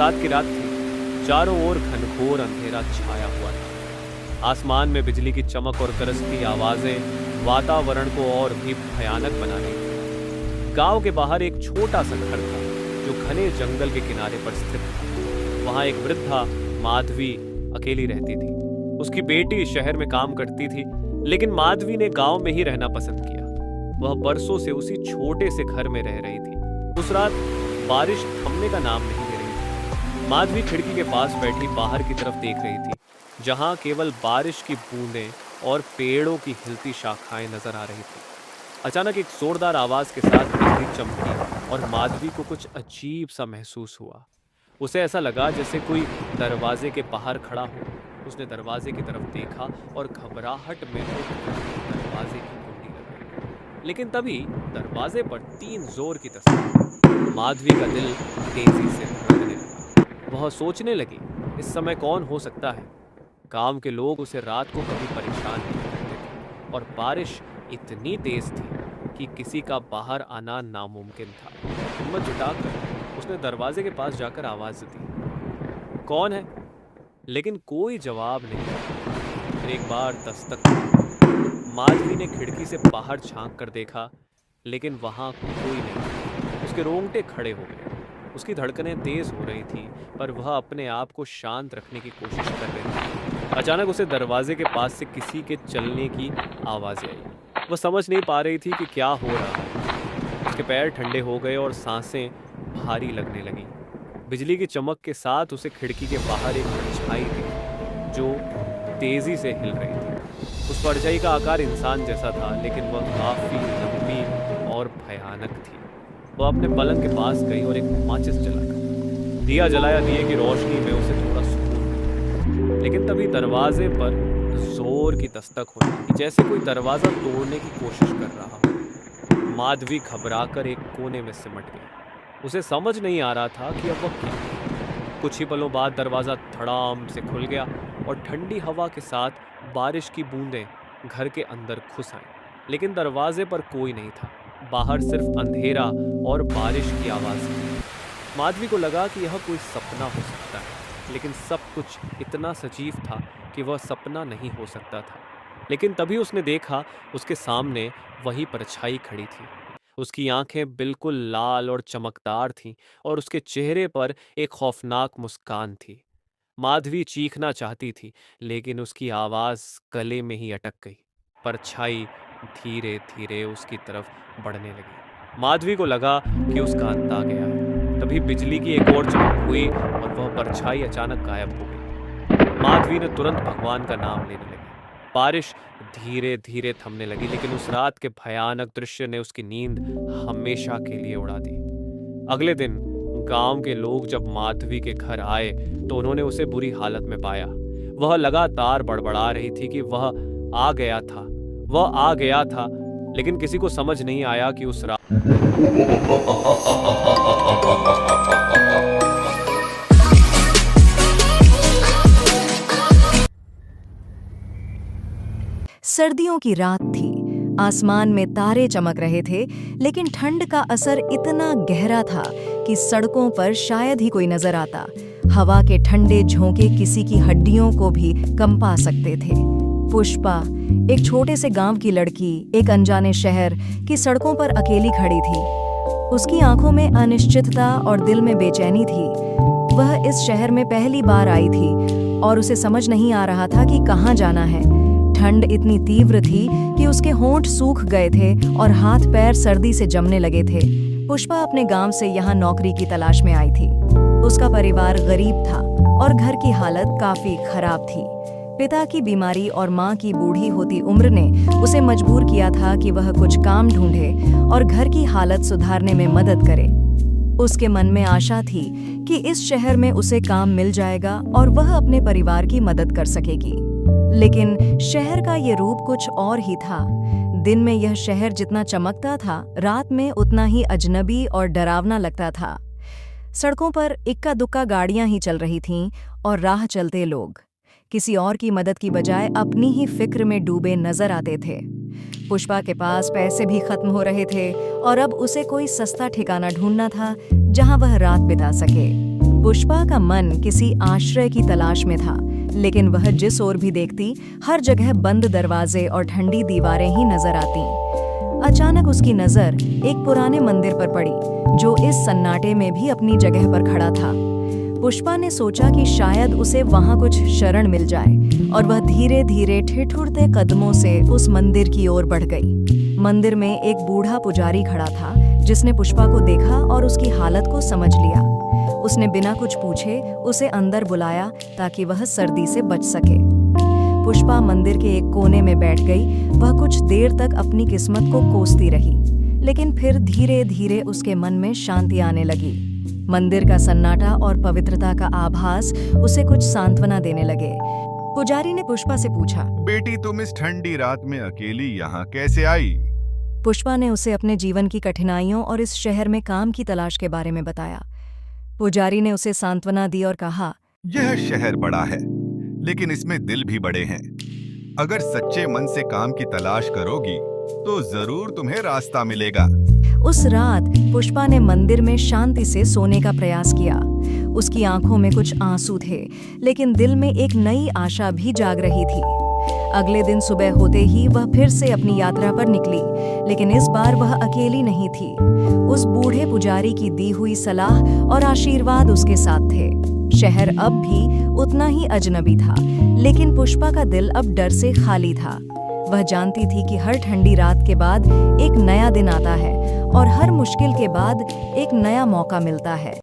बरसात की रात थी। चारों ओर घनघोर अंधेरा छाया हुआ था। आसमान में बिजली की चमक और गरजती आवाजें वातावरण को और भी भयानक बना रही थी। गांव के बाहर एक छोटा सा घर था जो घने जंगल के किनारे पर स्थित था। वहां एक वृद्धा माधवी अकेली रहती थी। उसकी बेटी शहर में काम करती थी, लेकिन माधवी ने गांव में ही रहना पसंद किया। वह बरसों से उसी छोटे से घर में रह रही थी। उस रात बारिश थमने का नाम नहीं ले रही थी। माधवी खिड़की के पास बैठी बाहर की तरफ देख रही थी, जहां केवल बारिश की बूंदें और पेड़ों की हिलती शाखाएं नजर आ रही थी। अचानक एक जोरदार आवाज के साथ बिजली चमकी और माधवी को कुछ अजीब सा महसूस हुआ। उसे ऐसा लगा जैसे कोई दरवाजे के बाहर खड़ा हो। उसने दरवाजे की तरफ देखा और घबराहट में दरवाजे की कुंडी लगाई। लेकिन तभी दरवाजे पर 3 जोर की तस्वीर। माधवी का दिल तेजी से धड़कने लगा। वह सोचने लगी, इस समय कौन हो सकता है। गांव के लोग उसे रात को कभी परेशान नहीं करते थे और बारिश इतनी तेज थी कि किसी का बाहर आना नामुमकिन था। हिम्मत जुटाकर उसने दरवाजे के पास जाकर आवाज दी, कौन है? लेकिन कोई जवाब नहीं। फिर एक बार दस्तक हुई। माधवी ने खिड़की से बाहर झांक कर देखा, लेकिन वहां कोई नहीं। उसके रोंगटे खड़े हो गए। उसकी धड़कनें तेज हो रही थी, पर वह अपने आप को शांत रखने की कोशिश कर रही थी। अचानक उसे दरवाजे के पास से किसी के चलने की आवाज आई। वह समझ नहीं पा रही थी कि क्या हो रहा है। उसके पैर ठंडे हो गए और सांसें भारी लगने लगीं। बिजली की चमक के साथ उसे खिड़की के बाहर एक परछाई दिखी जो तेजी से हिल रही थी। उस परछाई का आकार इंसान जैसा था, लेकिन वह काफी लंबी और भयानक थी। वह अपने पलंग के पास गई और एक माचिस जलाकर दिया जलाया। दिए की रोशनी में उसे थोड़ा सुकून मिला। लेकिन तभी दरवाजे पर जोर की दस्तक हुई, जैसे कोई दरवाजा तोड़ने की कोशिश कर रहा हो। माधवी घबराकर एक कोने में सिमट गई। उसे समझ नहीं आ रहा था कि अब वह क्या करे। कुछ ही पलों बाद दरवाजा धड़ाम से खुल गया और ठंडी हवा के साथ बारिश की बूंदें घर के अंदर घुस आईं। लेकिन दरवाजे पर कोई नहीं था। बाहर सिर्फ अंधेरा और बारिश की आवाज थी। माधवी को लगा कि यह कोई सपना हो सकता है, लेकिन सब कुछ इतना सजीव था कि वह सपना नहीं हो सकता था। लेकिन तभी उसने देखा, उसके सामने वही परछाई खड़ी थी। उसकी आंखें बिल्कुल लाल और चमकदार थीं और उसके चेहरे पर एक खौफनाक मुस्कान थी। माधवी चीखना चाहती थी, लेकिन उसकी आवाज गले में ही अटक गई। परछाई धीरे धीरे उसकी तरफ बढ़ने लगी। माधवी को लगा कि उसका अंत आ गया है। तभी बिजली की एक और चमक हुई और वह परछाई अचानक गायब हो गई। माधवी ने तुरंत भगवान का नाम लेने लगी। बारिश धीरे धीरे थमने लगी, लेकिन उस रात के भयानक दृश्य ने उसकी नींद हमेशा के लिए उड़ा दी। अगले दिन गांव के लोग जब माधवी के घर आए तो उन्होंने उसे बुरी हालत में पाया। वह लगातार बड़बड़ा रही थी कि वह आ गया था, वह आ गया था, लेकिन किसी को समझ नहीं आया कि उस रात सर्दियों की रात थी। आसमान में तारे चमक रहे थे, लेकिन ठंड का असर इतना गहरा था कि सड़कों पर शायद ही कोई नजर आता। हवा के ठंडे झोंके किसी की हड्डियों को भी कंपा सकते थे। पुष्पा, एक छोटे से गांव की लड़की, एक अनजाने शहर की सड़कों पर अकेली खड़ी थी। उसकी आंखों में अनिश्चितता और दिल में बेचैनी थी। वह इस शहर में पहली बार आई थी और उसे समझ नहीं आ रहा था कि कहाँ जाना है। ठंड इतनी तीव्र थी कि उसके होंठ सूख गए थे और हाथ पैर सर्दी से जमने लगे थे। पुष्पा अपने गांव से यहाँ नौकरी की तलाश में आई थी। उसका परिवार गरीब था और घर की हालत काफी खराब थी। पिता की बीमारी और माँ की बूढ़ी होती उम्र ने उसे मजबूर किया था कि वह कुछ काम ढूंढे और घर की हालत सुधारने में मदद करे। उसके मन में आशा थी कि इस शहर में उसे काम मिल जाएगा और वह अपने परिवार की मदद कर सकेगी। लेकिन शहर का ये रूप कुछ और ही था। दिन में यह शहर जितना चमकता था, रात में उतना ही अजनबी और डरावना लगता था। सड़कों पर इक्का दुक्का गाड़ियां ही चल रही थीं और राह चलते लोग किसी और की मदद की बजाय अपनी ही फिक्र में डूबे नजर आते थे। पुष्पा के पास पैसे भी खत्म हो रहे थे और अब उसे कोई सस्ता ठिकाना ढूंढना था जहां वह रात बिता सके। पुष्पा का मन किसी आश्रय की तलाश में था, लेकिन वह जिस ओर भी देखती, हर जगह बंद दरवाजे और ठंडी दीवारें ही नजर आती। अचानक उसकी नजर एक पुराने मंदिर पर पड़ी, जो इस सन्नाटे में भी अपनी जगह पर खड़ा था। पुष्पा ने सोचा कि शायद उसे वहां कुछ शरण मिल जाए, और वह धीरे धीरे ठिठुरते कदमों से उस मंदिर की ओर बढ़ गई। मंदिर में एक बूढ़ा पुजारी खड़ा था, जिसने पुष्पा को देखा और उसकी हालत को समझ लिया। उसने बिना कुछ पूछे उसे अंदर बुलाया ताकि वह सर्दी से बच सके। पुष्पा मंदिर के एक कोने में बैठ गई। वह कुछ देर तक अपनी किस्मत को कोसती रही, लेकिन फिर धीरे धीरे उसके मन में शांति आने लगी। मंदिर का सन्नाटा और पवित्रता का आभास उसे कुछ सांत्वना देने लगे। पुजारी ने पुष्पा से पूछा, बेटी, तुम इस ठंडी रात में अकेली यहाँ कैसे आई? पुष्पा ने उसे अपने जीवन की कठिनाइयों और इस शहर में काम की तलाश के बारे में बताया। पुजारी ने उसे सांत्वना दी और कहा, यह शहर बड़ा है, लेकिन इसमें दिल भी बड़े हैं। अगर सच्चे मन से काम की तलाश करोगी तो जरूर तुम्हें रास्ता मिलेगा। उस रात पुष्पा ने मंदिर में शांति से सोने का प्रयास किया। उसकी आंखों में कुछ आंसू थे, लेकिन दिल में एक नई आशा भी जाग रही थी। अगले दिन सुबह होते ही वह फिर से अपनी यात्रा पर निकली, लेकिन इस बार वह अकेली नहीं थी। उस बूढ़े पुजारी की दी हुई सलाह और आशीर्वाद उसके साथ थे। शहर अब भी उतना ही अजनबी था, लेकिन पुष्पा का दिल अब डर से खाली था। वह जानती थी कि हर ठंडी रात के बाद एक नया दिन आता है, और हर मुश्किल के बाद एक नया मौका मिलता है।